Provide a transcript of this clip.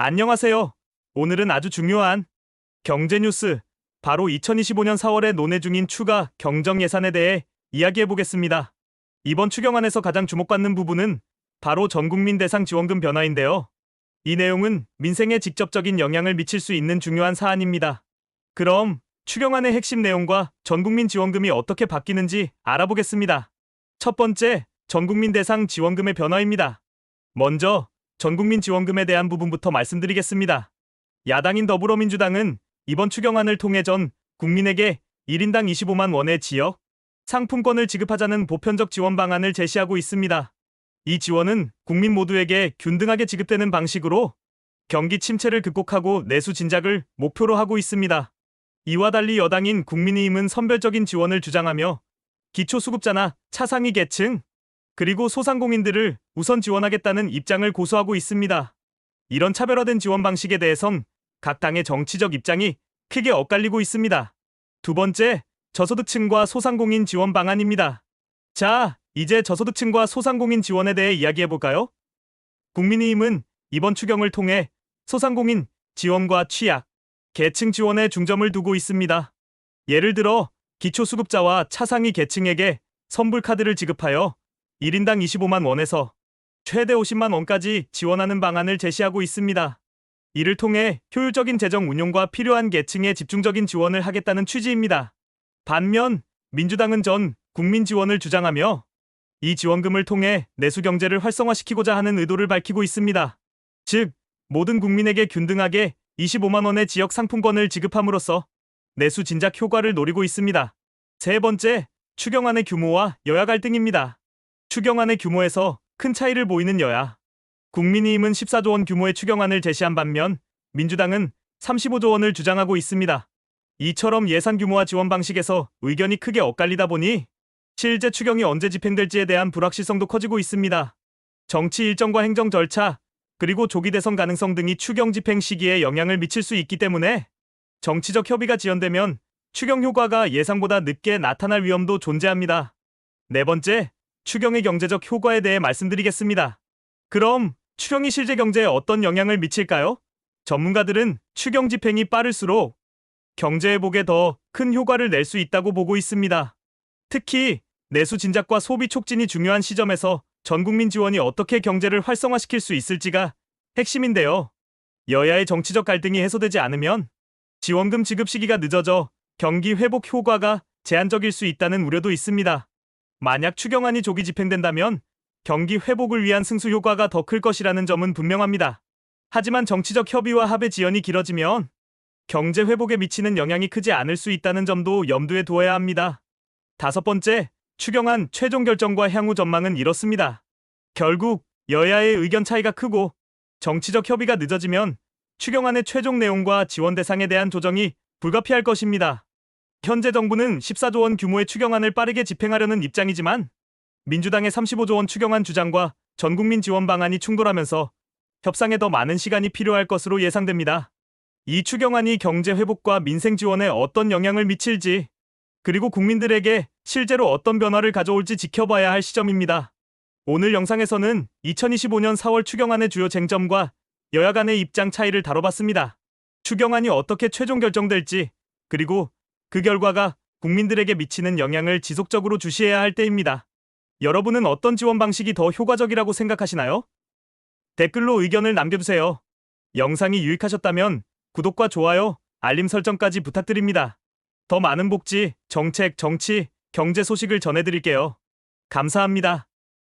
안녕하세요. 오늘은 아주 중요한 경제 뉴스, 바로 2025년 4월에 논의 중인 추가 경정 예산에 대해 이야기해 보겠습니다. 이번 추경안에서 가장 주목받는 부분은 바로 전국민 대상 지원금 변화인데요. 이 내용은 민생에 직접적인 영향을 미칠 수 있는 중요한 사안입니다. 그럼 추경안의 핵심 내용과 전국민 지원금이 어떻게 바뀌는지 알아보겠습니다. 첫 번째, 전국민 대상 지원금의 변화입니다. 먼저 전국민 지원금에 대한 부분부터 말씀드리겠습니다. 야당인 더불어민주당은 이번 추경안을 통해 전 국민에게 1인당 25만 원의 지역 상품권을 지급하자는 보편적 지원 방안을 제시하고 있습니다. 이 지원은 국민 모두에게 균등하게 지급되는 방식으로 경기 침체를 극복하고 내수 진작을 목표로 하고 있습니다. 이와 달리 여당인 국민의힘은 선별적인 지원을 주장하며 기초수급자나 차상위 계층, 그리고 소상공인들을 우선 지원하겠다는 입장을 고수하고 있습니다. 이런 차별화된 지원 방식에 대해선 각 당의 정치적 입장이 크게 엇갈리고 있습니다. 두 번째, 저소득층과 소상공인 지원 방안입니다. 자, 이제 저소득층과 소상공인 지원에 대해 이야기해볼까요? 국민의힘은 이번 추경을 통해 소상공인 지원과 취약, 계층 지원에 중점을 두고 있습니다. 예를 들어 기초수급자와 차상위 계층에게 선불카드를 지급하여 1인당 25만 원에서 최대 50만 원까지 지원하는 방안을 제시하고 있습니다. 이를 통해 효율적인 재정 운용과 필요한 계층에 집중적인 지원을 하겠다는 취지입니다. 반면 민주당은 전 국민 지원을 주장하며 이 지원금을 통해 내수 경제를 활성화시키고자 하는 의도를 밝히고 있습니다. 즉, 모든 국민에게 균등하게 25만 원의 지역 상품권을 지급함으로써 내수 진작 효과를 노리고 있습니다. 세 번째, 추경안의 규모와 여야 갈등입니다. 추경안의 규모에서 큰 차이를 보이는 여야. 국민의힘은 14조 원 규모의 추경안을 제시한 반면 민주당은 35조 원을 주장하고 있습니다. 이처럼 예산 규모와 지원 방식에서 의견이 크게 엇갈리다 보니 실제 추경이 언제 집행될지에 대한 불확실성도 커지고 있습니다. 정치 일정과 행정 절차, 그리고 조기 대선 가능성 등이 추경 집행 시기에 영향을 미칠 수 있기 때문에 정치적 협의가 지연되면 추경 효과가 예상보다 늦게 나타날 위험도 존재합니다. 네 번째, 추경의 경제적 효과에 대해 말씀드리겠습니다. 그럼 추경이 실제 경제에 어떤 영향을 미칠까요? 전문가들은 추경 집행이 빠를수록 경제 회복에 더 큰 효과를 낼 수 있다고 보고 있습니다. 특히 내수 진작과 소비 촉진이 중요한 시점에서 전국민 지원이 어떻게 경제를 활성화시킬 수 있을지가 핵심인데요. 여야의 정치적 갈등이 해소되지 않으면 지원금 지급 시기가 늦어져 경기 회복 효과가 제한적일 수 있다는 우려도 있습니다. 만약 추경안이 조기 집행된다면 경기 회복을 위한 승수 효과가 더 클 것이라는 점은 분명합니다. 하지만 정치적 협의와 합의 지연이 길어지면 경제 회복에 미치는 영향이 크지 않을 수 있다는 점도 염두에 두어야 합니다. 다섯 번째, 추경안 최종 결정과 향후 전망은 이렇습니다. 결국 여야의 의견 차이가 크고 정치적 협의가 늦어지면 추경안의 최종 내용과 지원 대상에 대한 조정이 불가피할 것입니다. 현재 정부는 14조 원 규모의 추경안을 빠르게 집행하려는 입장이지만 민주당의 35조 원 추경안 주장과 전국민 지원 방안이 충돌하면서 협상에 더 많은 시간이 필요할 것으로 예상됩니다. 이 추경안이 경제 회복과 민생 지원에 어떤 영향을 미칠지, 그리고 국민들에게 실제로 어떤 변화를 가져올지 지켜봐야 할 시점입니다. 오늘 영상에서는 2025년 4월 추경안의 주요 쟁점과 여야 간의 입장 차이를 다뤄봤습니다. 추경안이 어떻게 최종 결정될지, 그리고 그 결과가 국민들에게 미치는 영향을 지속적으로 주시해야 할 때입니다. 여러분은 어떤 지원 방식이 더 효과적이라고 생각하시나요? 댓글로 의견을 남겨주세요. 영상이 유익하셨다면 구독과 좋아요, 알림 설정까지 부탁드립니다. 더 많은 복지, 정책, 정치, 경제 소식을 전해드릴게요. 감사합니다.